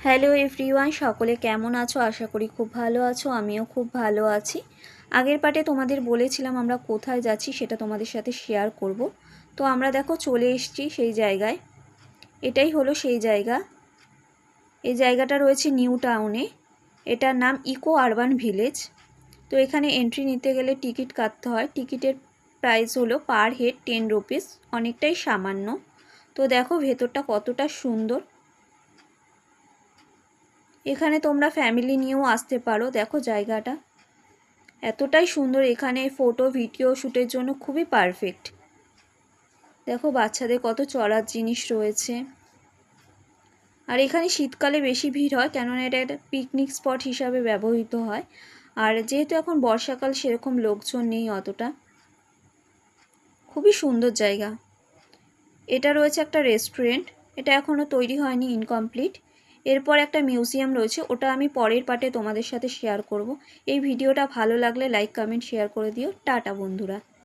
Hello everyone, সকলে কেমন আছো? আশা করি খুব ভালো আছো। আমিও খুব ভালো আছি। আগের পার্টে তোমাদের বলেছিলাম আমরা কোথায় যাচ্ছি সেটা তোমাদের সাথে শেয়ার করব। তো আমরা দেখো চলে এসেছি সেই জায়গায়। এটাই হলো সেই জায়গা। এই জায়গাটা রয়েছে নিউ টাউনে। এটার নাম ইকো আরবান ভিলেজ। তো এখানে এন্ট্রি নিতে গেলে টিকিট কাটতে হয়। টিকিটের প্রাইস হলো পার হেড 10 রুপিস, অনেকটাই সামান্য। তো দেখো ভেতরটা কতটা সুন্দর। এখানে তোমরা ফ্যামিলি নিয়েও আসতে পারো। দেখো জায়গাটা এতটাই সুন্দর, এখানে ফটো ভিডিও শ্যুটের জন্য খুবই পারফেক্ট। দেখো বাচ্চাদের কত চড়ার জিনিস রয়েছে। আর এখানে শীতকালে বেশি ভিড় হয়, কেননা এটা একটা পিকনিক স্পট হিসাবে ব্যবহৃত হয়। আর যেহেতু এখন বর্ষাকাল, সেরকম লোকজন নেই অতটা। খুবই সুন্দর জায়গা। এটা রয়েছে একটা রেস্টুরেন্ট। এটা এখনও তৈরি হয়নি, ইনকমপ্লিট। এরপর একটা মিউজিয়াম রয়েছে, ওটা আমি পরের পার্টে তোমাদের সাথে শেয়ার করব। এই ভিডিওটা ভালো লাগলে লাইক কমেন্ট শেয়ার করে দিও। টাটা বন্ধুরা।